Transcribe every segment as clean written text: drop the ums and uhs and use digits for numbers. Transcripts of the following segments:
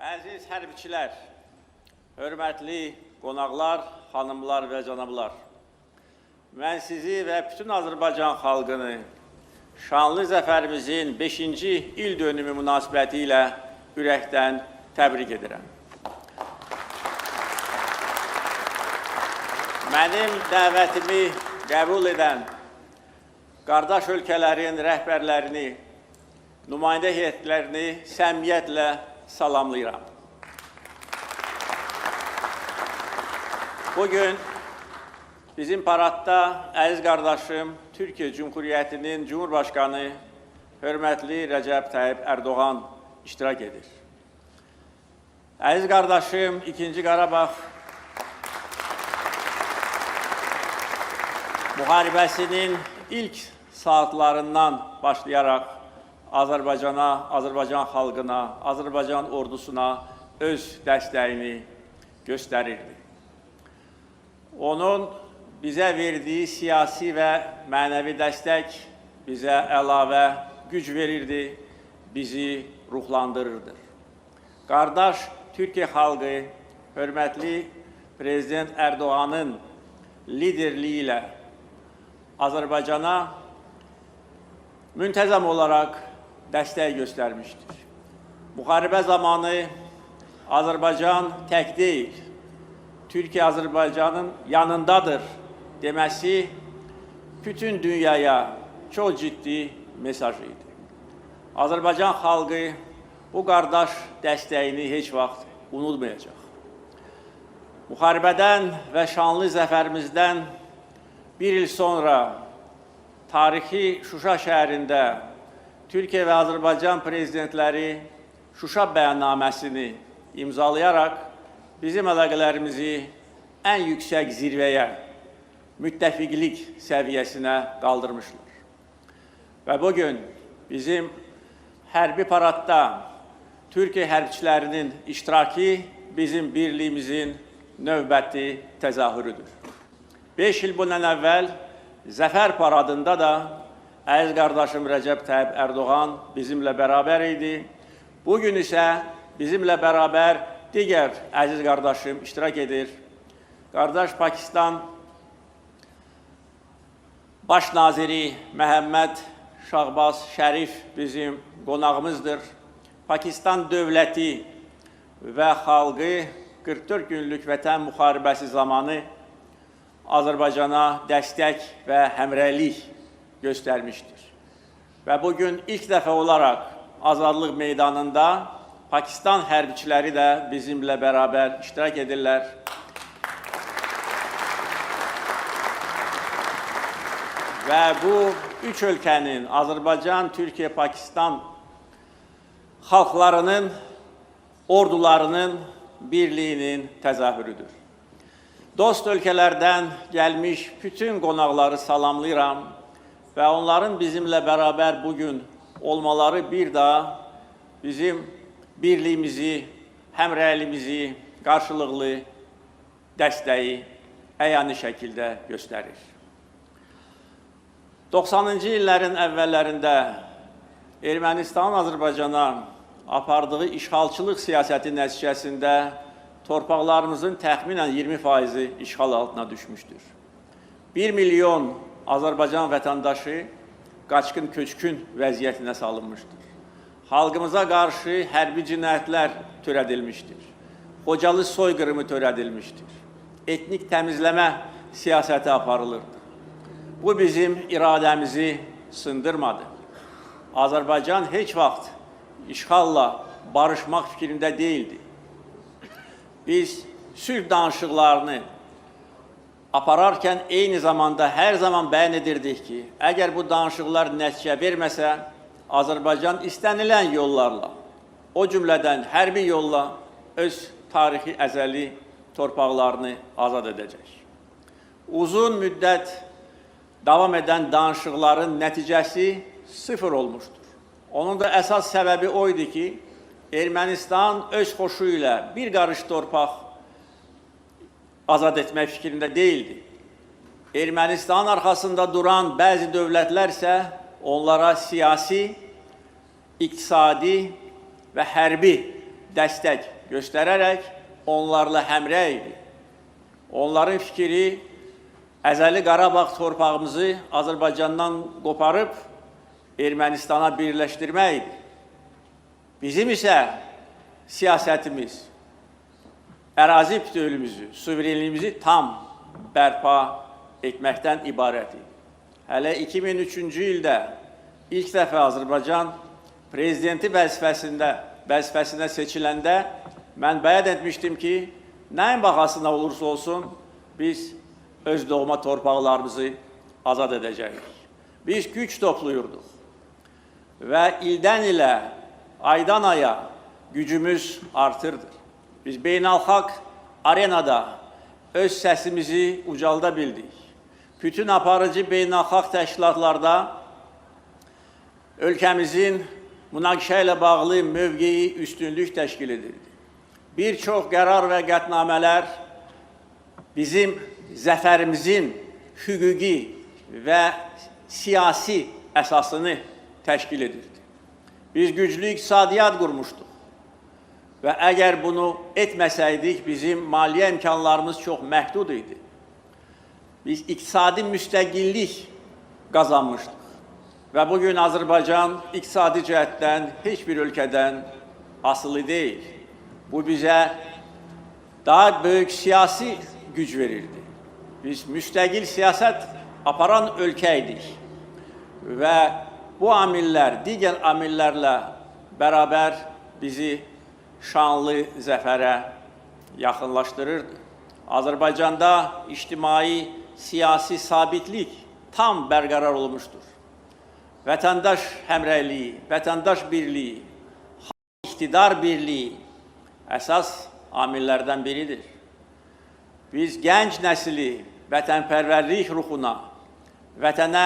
Əziz hərbiçilər, hörmətli qonaqlar, xanımlar və cənablar, mən sizi və bütün Azərbaycan xalqını şanlı zəfərimizin 5-ci il dönümü münasibəti ilə ürəkdən təbrik edirəm. Mənim dəvətimi qəbul edən qardaş ölkələrin rəhbərlərini, nümayəndə heyətlərini səmimiyyətlə salamlayıram. Bugün bizim paradda əziz qardaşım Türkiyə Cumhuriyyətinin Cumhurbaşqanı hörmətli Rəcəb Tayyip Erdoğan iştirak edir. Əziz qardaşım 2-ci Qarabağ müharibəsinin ilk saatlarından başlayaraq Azərbaycana, Azərbaycan xalqına, Azərbaycan ordusuna öz dəstəyini göstərirdi. Onun bizə verdiyi siyasi və mənəvi dəstək bizə əlavə güc verirdi, bizi ruhlandırırdı. Qardaş Türkiyə xalqı, hörmətli Prezident Erdoğan'ın liderliyi ilə Azərbaycana müntəzəm olaraq dəstək göstərmişdir. Müharibə zamanı Azərbaycan tək deyil, Türkiyə Azərbaycanın yanındadır deməsi bütün dünyaya çox ciddi mesaj idi. Azərbaycan xalqı bu qardaş dəstəyini heç vaxt unutmayacaq. Müharibədən və şanlı zəfərimizdən bir il sonra tarixi Şuşa şəhərində Türkiyə və Azərbaycan prezidentləri Şuşa bəyannaməsini imzalayaraq bizim əlaqələrimizi ən yüksək zirvəyə, müttəfiqlik səviyyəsinə qaldırmışlar. Və bugün bizim hərbi paradda Türkiyə hərbçilərinin iştirakı bizim birliyimizin növbəti təzahürüdür. 5 il bundan əvvəl Zəfər paradında da əziz qardaşım Rəcəb Tayyip Erdoğan bizimlə bərabər idi. Bugün isə bizimlə bərabər digər əziz qardaşım iştirak edir. Qardaş Pakistan Baş naziri Məhəmməd Şahbaz Şərif bizim qonağımızdır. Pakistan dövləti və xalqı 44 günlük vətən müharibəsi zamanı Azərbaycana dəstək və həmrəylik göstərmişdir. Və bugün ilk dəfə olaraq Azadlıq meydanında Pakistan hərbiçiləri də bizimlə bərabər iştirak edirlər. Və bu üç ölkənin, Azərbaycan, Türkiyə, Pakistan xalqlarının, ordularının birliyinin təzahürüdür. Dost ölkələrdən gəlmiş bütün qonaqları salamlayıram və onların bizimlə bərabər bugün olmaları bir daha bizim birliyimizi, həmrəyliyimizi, qarşılıqlı dəstəyi əyani şəkildə göstərir. 90-cı illərin əvvəllərində Ermənistan Azərbaycana apardığı işğalçılıq siyasəti nəticəsində torpaqlarımızın təxminən 20% işğal altına düşmüşdür. 1 milyon Azərbaycan vətəndaşı qaçqın köçkün vəziyyətinə salınmışdır. Xalqımıza qarşı hərbi cinayətlər törədilmişdir. Xocalı soyqırımı törədilmişdir. Etnik təmizləmə siyasəti aparılırdı. Bu bizim iradəmizi sındırmadı. Azərbaycan heç vaxt işğalla barışmaq fikrində deyildi. Biz sülh danışıqlarını apararkən eyni zamanda hər zaman bəyan edirdik ki, əgər bu danışıqlar nəticə verməsə, Azərbaycan istənilən yollarla, o cümlədən hərbi yolla öz tarixi əzəli torpaqlarını azad edəcək. Uzun müddət davam edən danışıqların nəticəsi sıfır olmuşdur. Onun da əsas səbəbi o idi ki, Ermənistan öz xoşu ilə bir qarış torpaq azad etmək fikrində deyildi. Ermənistan arxasında duran bəzi dövlətlər isə onlara siyasi, iqtisadi və hərbi dəstək göstərərək onlarla həmrəy idi. Onların fikri əzəli Qarabağ torpağımızı Azərbaycandan qoparıb Ermənistana birləşdirmək idi. Bizim isə siyasətimiz ərazi bütövlüyümüzü, suverenliyimizi tam bərpa etməkdən ibarət idi. Hələ 2003-cü ildə ilk dəfə Azərbaycan prezidenti vəzifəsinə seçiləndə mən bəyan etmişdim ki, nəyin baxasına olursa olsun biz öz doğma torpaqlarımızı azad edəcəyik. Biz güc topluyurduq və ildən ilə, aydan aya gücümüz artırdı. Biz beynəlxalq arenada öz səsimizi ucalda bildik. Bütün aparıcı beynəlxalq təşkilatlarda ölkəmizin münaqişə ilə bağlı mövqeyi üstünlük təşkil edildi. Bir çox qərar və qətnamələr bizim zəfərimizin hüquqi və siyasi əsasını təşkil edirdi. Biz güclü iqtisadiyyat qurmuşduq və əgər bunu etməsəydik, bizim maliyyə imkanlarımız çox məhdud idi. Biz iqtisadi müstəqillik qazanmışdıq və bugün Azərbaycan iqtisadi cəhətdən heç bir ölkədən asılı deyil. Bu bizə daha böyük siyasi güc verirdi. Biz müstəqil siyasət aparan ölkə idik və bu amillər, digər amillərlə bərabər bizi şanlı zəfərə yaxınlaşdırırdı. Azərbaycanda ictimai, siyasi sabitlik tam bərqərar olmuşdur. Vətəndaş həmrəyliyi, vətəndaş birliyi, iqtidar birliyi əsas amillərdən biridir. Biz gənc nəsli vətənpərvərlik ruhuna, vətənə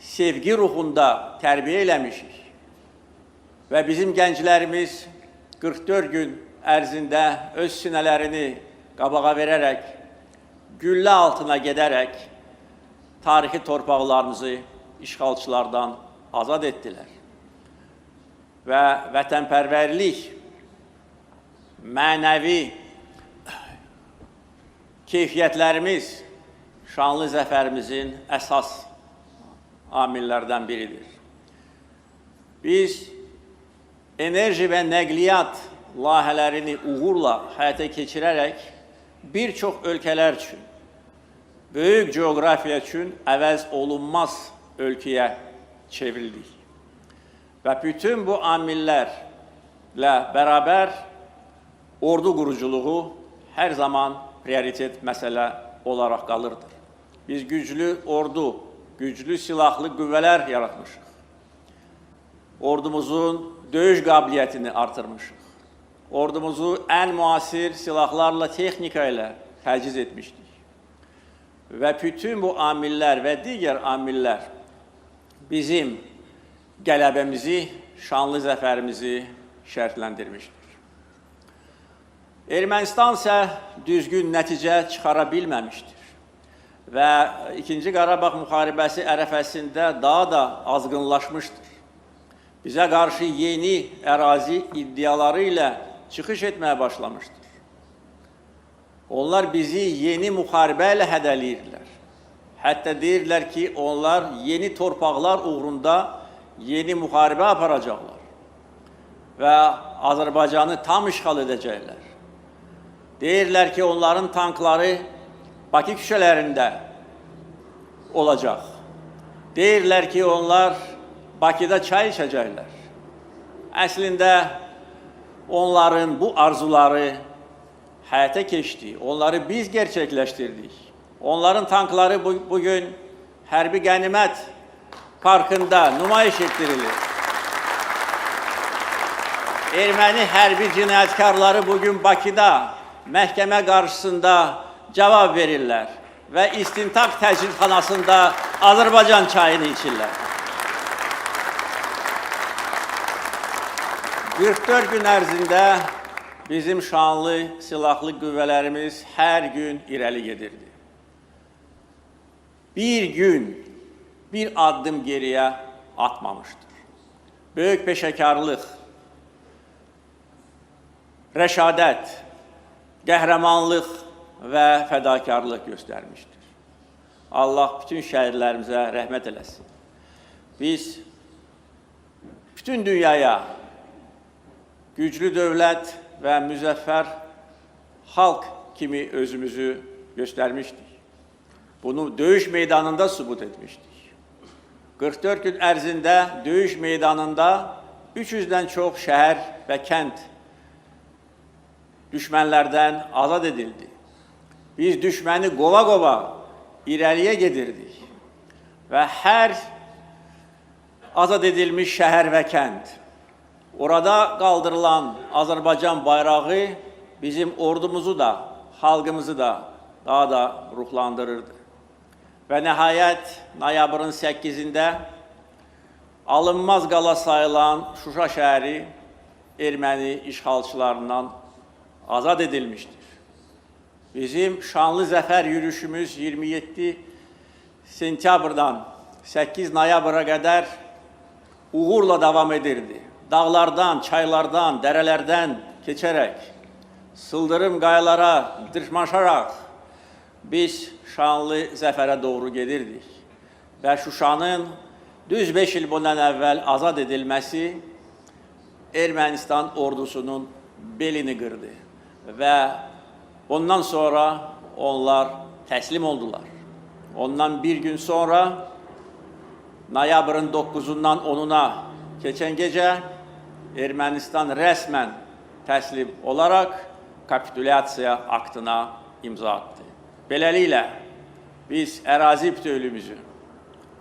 sevgi ruhunda tərbiyə eləmişik və bizim gənclərimiz 44 gün ərzində öz sinələrini qabağa verərək, güllə altına gedərək tarixi torpaqlarımızı işğalçılardan azad etdilər. Və vətənpərvərlik, mənəvi keyfiyyətlərimiz şanlı zəfərimizin əsas amillərdən biridir. Biz enerji və nəqliyyat layihələrini uğurla həyata keçirərək bir çox ölkələr üçün, böyük coğrafiya üçün əvəz olunmaz ölkəyə çevrildik. Və bütün bu amillərlə bərabər ordu quruculuğu hər zaman prioritet məsələ olaraq qalırdır. Biz güclü ordu, güclü silahlı qüvvələr yaratmışıq. Ordumuzun döyüş qabiliyyətini artırmışıq. Ordumuzu ən müasir silahlarla, texnika ilə təchiz etmişdik. Və bütün bu amillər və digər amillər bizim qələbəmizi, şanlı zəfərimizi şərtləndirmişdir. Ermənistan isə düzgün nəticə çıxara bilməmişdir və İkinci Qarabağ müharibəsi ərəfəsində daha da azğınlaşmışdır. Bizə qarşı yeni ərazi iddiaları ilə çıxış etməyə başlamışdır. Onlar bizi yeni müharibə ilə hədələyirlər. Hətta deyirlər ki, onlar yeni torpaqlar uğrunda yeni müharibə aparacaqlar və Azərbaycanı tam işğal edəcəklər. Deyirlər ki, onların tankları Bakı küçələrində olacaq. Deyirlər ki, onlar Bakıda çay içəcəklər. Əslində, onların bu arzuları həyata keçdi. Onları biz gerçəkləşdirdik. Onların tankları bugün hərbi qənimət parkında nümayiş etdirilir. Erməni hərbi cinayətkarları bugün Bakıda məhkəmə qarşısında cavab verirlər və istintaq təcridxanasında Azərbaycan çayını içirlər. 44 gün ərzində bizim şanlı silahlı qüvvələrimiz hər gün irəli gedirdi. Bir gün, bir addım geriyə atmamışdır. Böyük peşəkarlıq, rəşadət, qəhrəmanlıq və fədakarlıq göstərmişdir. Allah bütün şəhidlərimizə rəhmət eləsin. Biz bütün dünyaya güclü dövlət və müzəffər xalq kimi özümüzü göstərmişdik. Bunu döyüş meydanında sübut etmişdik. 44 gün ərzində döyüş meydanında 300-dən çox şəhər və kənd düşmənlərdən azad edildi. Biz düşməni qova-qova irəliyə gedirdik və hər azad edilmiş şəhər və kənd, orada qaldırılan Azərbaycan bayrağı bizim ordumuzu da, xalqımızı da daha da ruhlandırırdı. Və nəhayət, noyabrın 8-də alınmaz qala sayılan Şuşa şəhəri erməni işğalçılarından azad edilmişdir. Bizim şanlı zəfər yürüyüşümüz 27 sentyabrdan 8 noyabra qədər uğurla davam edirdi. Dağlardan, çaylardan, dərələrdən keçərək, sıldırım qayalara dırmaşaraq biz şanlı zəfərə doğru gedirdik. Və Şuşanın düz 5 il bundan əvvəl azad edilməsi Ermənistan ordusunun belini qırdı və ondan sonra onlar təslim oldular. Ondan bir gün sonra noyabrın 9-undan 10-una keçən gecə Ermənistan rəsmən təslim olaraq kapitulyasiya aktına imza attı. Beləliklə, biz ərazi bütövlüyümüzü,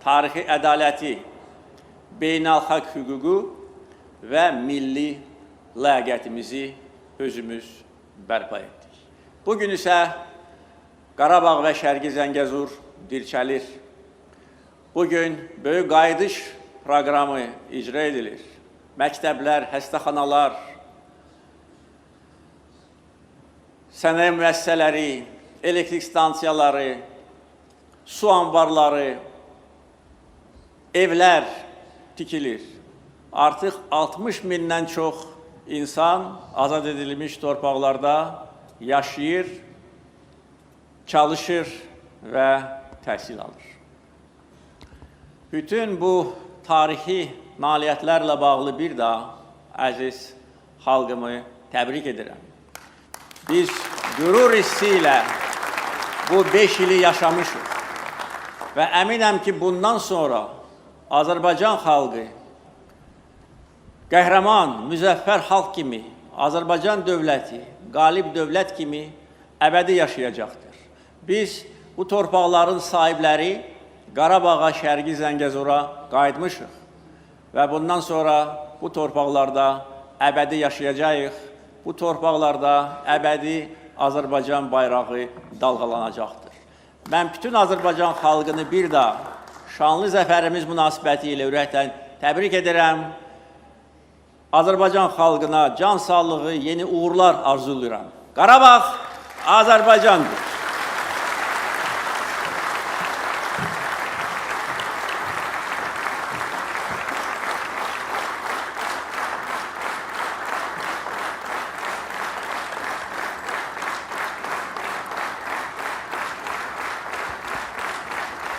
tarixi ədaləti, beynəlxalq hüququ və milli ləyaqətimizi özümüz bərpa etdik. Bugün isə Qarabağ və Şərqi Zəngəzur dirçəlir. Bugün böyük qayıdış proqramı icra edilir. Məktəblər, xəstəxanalar, sənaye müəssisələri, elektrik stansiyaları, su anbarları, evlər tikilir. Artıq 60 mindən çox insan azad edilmiş torpaqlarda yaşayır, çalışır və təhsil alır. Bütün bu tarixi nailiyyətlərlə bağlı bir daha əziz xalqımı təbrik edirəm. Biz qürur hissi ilə bu 5 ili yaşamışıq və əminəm ki, bundan sonra Azərbaycan xalqı qəhrəman, müzəffər xalq kimi, Azərbaycan dövləti, qalib dövlət kimi əbədi yaşayacaqdır. Biz bu torpaqların sahibləri Qarabağa, Şərqi Zəngəzura qayıtmışıq və bundan sonra bu torpaqlarda əbədi yaşayacağıq. Bu torpaqlarda əbədi Azərbaycan bayrağı dalğalanacaqdır. Mən bütün Azərbaycan xalqını bir daha şanlı zəfərimiz münasibəti ilə ürəkdən təbrik edirəm. Azərbaycan xalqına can sağlığı, yeni uğurlar arzulayıram. Qarabağ Azərbaycandır.